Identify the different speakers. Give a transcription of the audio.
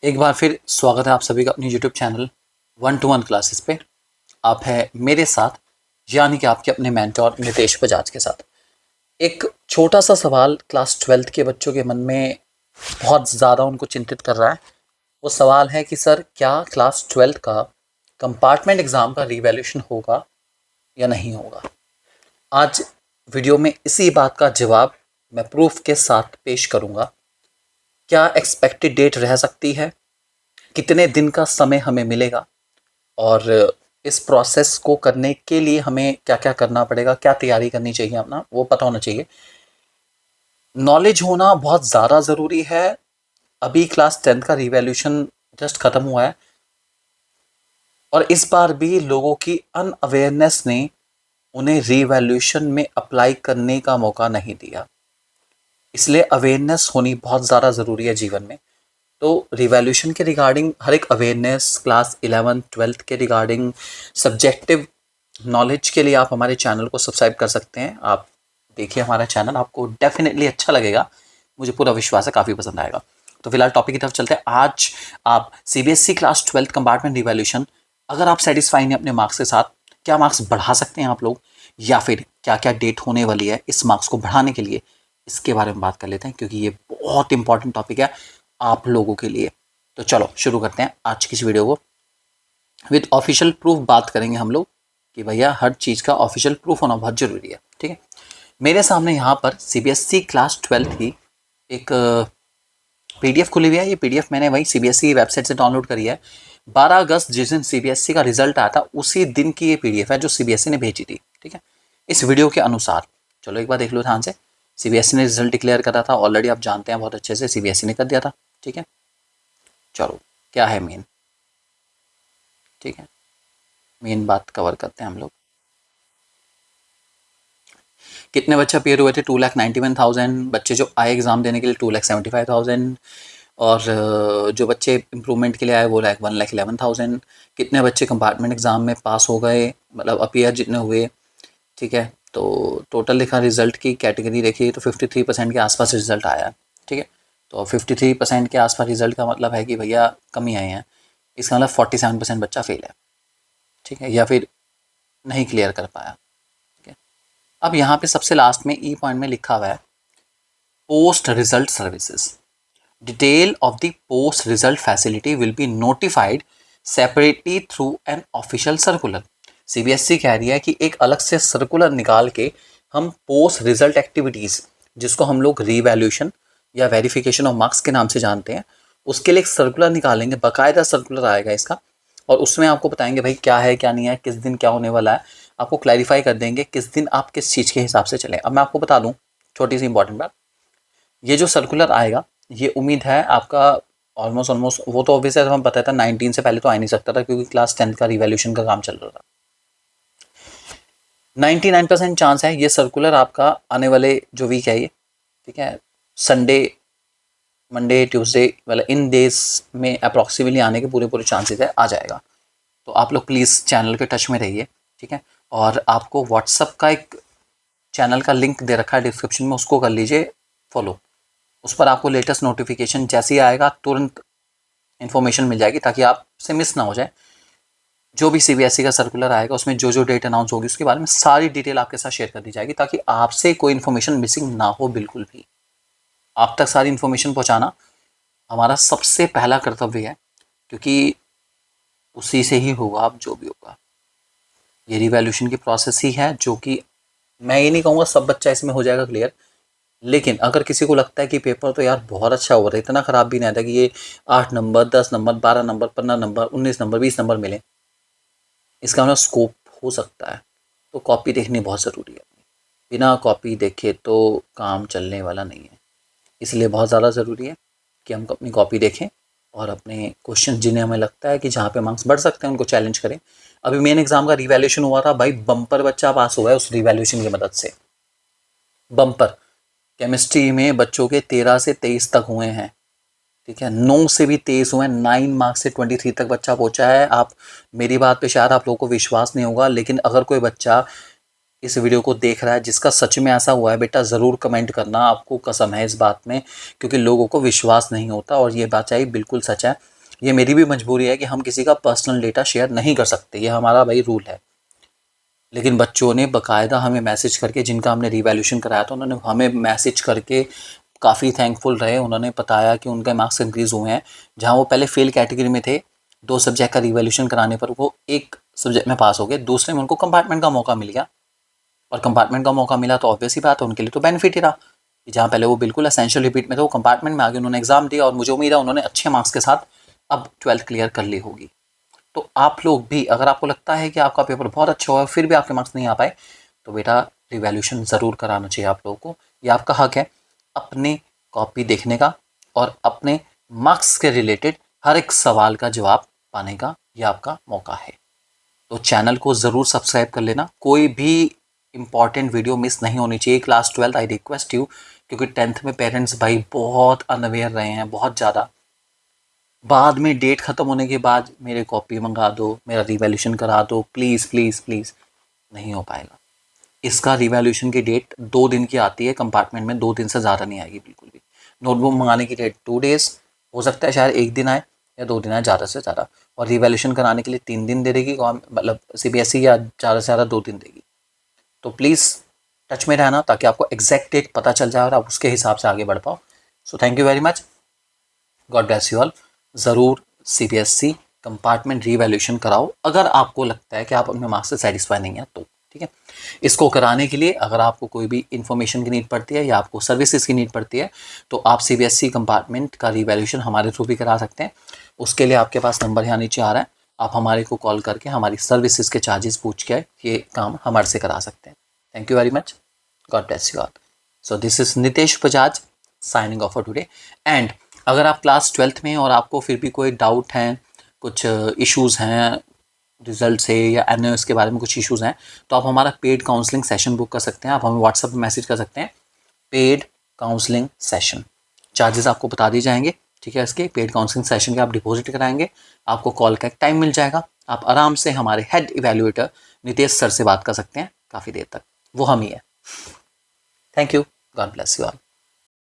Speaker 1: एक बार फिर स्वागत है आप सभी का अपनी यूट्यूब चैनल 1-to-1 क्लासेस पे। आप है मेरे साथ यानी कि आपके अपने मेंटोर नितेश बजाज के साथ। एक छोटा सा सवाल क्लास 12th के बच्चों के मन में बहुत ज़्यादा उनको चिंतित कर रहा है। वो सवाल है कि सर क्या क्लास 12th का कंपार्टमेंट एग्ज़ाम का रीवैल्यूएशन होगा या नहीं होगा। आज वीडियो में इसी बात का जवाब मैं प्रूफ के साथ पेश करूँगा। क्या एक्सपेक्टेड डेट रह सकती है, कितने दिन का समय हमें मिलेगा और इस प्रोसेस को करने के लिए हमें क्या क्या करना पड़ेगा, क्या तैयारी करनी चाहिए, अपना वो पता होना चाहिए। नॉलेज होना बहुत ज़्यादा ज़रूरी है। अभी क्लास 10th का रिवैल्यूएशन जस्ट ख़त्म हुआ है और इस बार भी लोगों की अनअवेयरनेस ने उन्हें रिवैल्यूएशन में अप्लाई करने का मौका नहीं दिया। इसलिए अवेयरनेस होनी बहुत ज़्यादा ज़रूरी है जीवन में। तो रिवैल्यूएशन के रिगार्डिंग हर एक अवेयरनेस क्लास 11th-12th के रिगार्डिंग सब्जेक्टिव नॉलेज के लिए आप हमारे चैनल को सब्सक्राइब कर सकते हैं। आप देखिए हमारा चैनल, आपको डेफिनेटली अच्छा लगेगा, मुझे पूरा विश्वास है काफ़ी पसंद आएगा। तो फिलहाल टॉपिक की तरफ चलते हैं। आज आप CBSE class 12th compartment revaluation, अगर आप सेटिस्फाई हैं अपने मार्क्स के साथ, क्या मार्क्स बढ़ा सकते हैं आप लोग, या फिर क्या क्या डेट होने वाली है इस मार्क्स को बढ़ाने के लिए, इसके बारे में बात कर लेते हैं क्योंकि ये बहुत इंपॉर्टेंट टॉपिक है आप लोगों के लिए। तो चलो शुरू करते हैं आज की इस वीडियो को। विद ऑफिशियल प्रूफ बात करेंगे हम लोग कि भैया हर चीज़ का ऑफिशियल प्रूफ होना बहुत ज़रूरी है। ठीक है, मेरे सामने यहाँ पर सीबीएसई क्लास 12th की एक पीडीएफ खुली हुई है। ये पीडीएफ मैंने वही सीबीएसई वेबसाइट से डाउनलोड करी है। 12 अगस्त जिस दिन सीबीएसई का रिजल्ट आया था उसी दिन की ये पीडीएफ है जो सीबीएसई ने भेजी थी। ठीक है, इस वीडियो के अनुसार चलो एक बार देख लो ध्यान से। सीबीएसई ने रिजल्ट डिक्लेयर करा था, ऑलरेडी आप जानते हैं बहुत अच्छे से, सीबीएसई ने कर दिया था। ठीक है, चलो क्या है मेन, ठीक है, मेन बात कवर करते हैं हम लोग। कितने बच्चे अपेयर हुए थे? 2,91,000 बच्चे जो आए एग्ज़ाम देने के लिए, 2,75,000। और जो बच्चे इम्प्रूवमेंट के लिए आए वो 1,11,000। कितने बच्चे कंपार्टमेंट एग्ज़ाम में पास हो गए, मतलब अपेयर जितने हुए। ठीक है, तो टोटल लिखा रिज़ल्ट की कैटेगरी देखिए तो 53% के आसपास रिज़ल्ट आया है। ठीक है, तो 53% के आसपास रिज़ल्ट का मतलब है कि भैया कम ही आए हैं। इसका मतलब 47% बच्चा फेल है। ठीक है, या फिर नहीं क्लियर कर पाया। ठीक है, अब यहाँ पे सबसे लास्ट में ई पॉइंट में लिखा हुआ है post result services. Detail of the post result facility will be notified separately through an official circular. CBSE कह रही है कि एक अलग से सर्कुलर निकाल के हम पोस्ट रिजल्ट एक्टिविटीज़, जिसको हम लोग रीवैल्यूएशन या वेरिफिकेशन ऑफ मार्क्स के नाम से जानते हैं, उसके लिए एक सर्कुलर निकालेंगे, बाकायदा सर्कुलर आएगा इसका, और उसमें आपको बताएंगे भाई क्या है क्या नहीं है, किस दिन क्या होने वाला है, आपको क्लैरिफाई कर देंगे किस दिन आप किस चीज़ के हिसाब से चलें। अब मैं आपको बता दूं छोटी सी इंपॉर्टेंट बात, ये जो सर्कुलर आएगा ये उम्मीद है आपका ऑलमोस्ट वो तो ऑब्वियसली हमें पता था 19 से पहले तो आ नहीं सकता था क्योंकि क्लास 10th का रिवैल्यूएशन का काम चल रहा था। 99% चांस है ये सर्कुलर आपका आने वाले जो वीक है ये, ठीक है, संडे, मंडे, ट्यूसडे, मतलब इन डेज में अप्रॉक्सीमेटली आने के पूरे चांसेस है, आ जाएगा। तो आप लोग प्लीज़ चैनल के टच में रहिए। ठीक है, और आपको व्हाट्सअप का एक चैनल का लिंक दे रखा है डिस्क्रिप्शन में, उसको कर लीजिए फॉलो। उस पर आपको लेटेस्ट नोटिफिकेशन जैसे ही आएगा तुरंत इन्फॉर्मेशन मिल जाएगी ताकि आपसे मिस ना हो जाए। जो भी सीबीएसई का सर्कुलर आएगा उसमें जो जो डेट अनाउंस होगी उसके बारे में सारी डिटेल आपके साथ शेयर कर दी जाएगी ताकि आपसे कोई इन्फॉर्मेशन मिसिंग ना हो। बिल्कुल भी आप तक सारी इन्फॉर्मेशन पहुंचाना हमारा सबसे पहला कर्तव्य है क्योंकि उसी से ही होगा अब जो भी होगा। ये रिवैल्यूएशन की प्रोसेस ही है जो कि मैं ये नहीं कहूँगा सब बच्चा इसमें हो जाएगा क्लियर, लेकिन अगर किसी को लगता है कि पेपर तो यार बहुत अच्छा हो रहा है, इतना ख़राब भी नहीं आता कि ये 8 number, 10 number, 12 number, 15 number, 19 number, 20 number मिले, इसका मतलब स्कोप हो सकता है। तो कॉपी देखनी बहुत ज़रूरी है। बिना कॉपी देखे तो काम चलने वाला नहीं है, इसलिए बहुत ज़्यादा ज़रूरी है कि हम अपनी कॉपी देखें और अपने क्वेश्चन जिन्हें हमें लगता है कि जहाँ पे मार्क्स बढ़ सकते हैं उनको चैलेंज करें। अभी मेन एग्ज़ाम का रिवैल्यूएशन हुआ था भाई, बम्पर बच्चा पास हुआ है उस रिवैल्यूएशन की मदद से। बम्पर केमिस्ट्री में बच्चों के 13 से 23 तक हुए हैं। ठीक है, 9 से भी 23 हुए हैं, 9 मार्क्स से 23 तक बच्चा पहुंचा है। आप मेरी बात पे शायद आप लोगों को विश्वास नहीं होगा, लेकिन अगर कोई बच्चा इस वीडियो को देख रहा है जिसका सच में ऐसा हुआ है, बेटा ज़रूर कमेंट करना, आपको कसम है इस बात में, क्योंकि लोगों को विश्वास नहीं होता और ये बात चाहिए बिल्कुल सच है। ये मेरी भी मजबूरी है कि हम किसी का पर्सनल डेटा शेयर नहीं कर सकते, ये हमारा भाई रूल है। लेकिन बच्चों ने बाकायदा हमें मैसेज करके, जिनका हमने रिवैल्यूएशन कराया था उन्होंने हमें मैसेज करके काफ़ी थैंकफुल रहे। उन्होंने बताया कि उनके मार्क्स इंक्रीज़ हुए हैं। जहाँ वो पहले फेल कैटेगरी में थे, 2 सब्जेक्ट का रिवैल्यूएशन कराने पर वो 1 सब्जेक्ट में पास हो गए, दूसरे में उनको कंपार्टमेंट का मौका मिल गया। और कंपार्टमेंट का मौका मिला तो ऑब्वियस ही बात है उनके लिए तो बेनिफिट ही रहा। जहाँ पहले वो बिल्कुल एसेंशियल रिपीट में थे, वो कंपार्टमेंट में आगे उन्होंने एग्जाम दिया और मुझे उम्मीद है उन्होंने अच्छे मार्क्स के साथ अब 12th क्लियर कर ली होगी। तो आप लोग भी, अगर आपको लगता है कि आपका पेपर बहुत अच्छा हुआ फिर भी आपके मार्क्स नहीं आ पाए, तो बेटा रिवैल्यूएशन ज़रूर कराना चाहिए आप लोगों को। ये आपका हक है अपने कॉपी देखने का और अपने मार्क्स के रिलेटेड हर एक सवाल का जवाब पाने का, ये आपका मौका है। तो चैनल को ज़रूर सब्सक्राइब कर लेना, कोई भी इंपॉर्टेंट वीडियो मिस नहीं होनी चाहिए। क्लास 12 आई रिक्वेस्ट यू, क्योंकि 10th में पेरेंट्स भाई बहुत अनअवेयर रहे हैं, बहुत ज़्यादा। बाद में डेट ख़त्म होने के बाद मेरे कॉपी मंगा दो, मेरा रिवैल्यूएशन करा दो, प्लीज़ प्लीज़ प्लीज़, नहीं हो पाएगा। इसका रिवैल्यूएशन की डेट 2 दिन की आती है कंपार्टमेंट में, 2 दिन से ज़्यादा नहीं आएगी बिल्कुल भी। नोटबुक मंगाने की डेट 2 डेज़, हो सकता है शायद 1 दिन आए या 2 दिन आए ज़्यादा से ज़्यादा। और रिवैल्यूएशन कराने के लिए 3 दिन दे देगी मतलब CBSE, या ज़्यादा से ज़्यादा 2 दिन देगी। तो प्लीज़ टच में रहना ताकि आपको एग्जैक्ट डेट पता चल जाए और आप उसके हिसाब से आगे बढ़ पाओ। So thank you very much, God bless you all. ज़रूर CBSE कंपार्टमेंट रिवैल्यूएशन कराओ अगर आपको लगता है कि आप अपने मार्क्स से सेटिस्फाई नहीं है तो, ठीक है। इसको कराने के लिए अगर आपको कोई भी इन्फॉर्मेशन की नीड पड़ती है या आपको सर्विसेज की नीड पड़ती है तो आप CBSE कंपार्टमेंट का रिवैल्यूएशन हमारे थ्रू भी करा सकते हैं। उसके लिए आपके पास नंबर यहाँ नीचे आ रहा है, आप हमारे को कॉल करके हमारी सर्विसेज के चार्जेस पूछ के ये काम हमारे से करा सकते हैं। Thank you very much, God bless you all. So this is Nitesh Bajaj signing off for today. And अगर आप क्लास 12th में और आपको फिर भी कोई डाउट हैं, कुछ इश्यूज़ हैं रिजल्ट से या एनओएस के बारे में कुछ इश्यूज़ हैं, तो आप हमारा पेड काउंसलिंग सेशन बुक कर सकते हैं। आप हमें व्हाट्सएप में मैसेज कर सकते हैं, पेड काउंसलिंग सेशन। चार्जेस आपको बता दिए जाएंगे, ठीक है। इसके पेड काउंसलिंग सेशन के आप डिपॉजिट कराएंगे, आपको कॉल का एक टाइम मिल जाएगा, आप आराम से हमारे हेड इवेल्युएटर नितेश सर से बात कर सकते हैं काफ़ी देर तक, वो हम ही है। Thank you, God bless you all.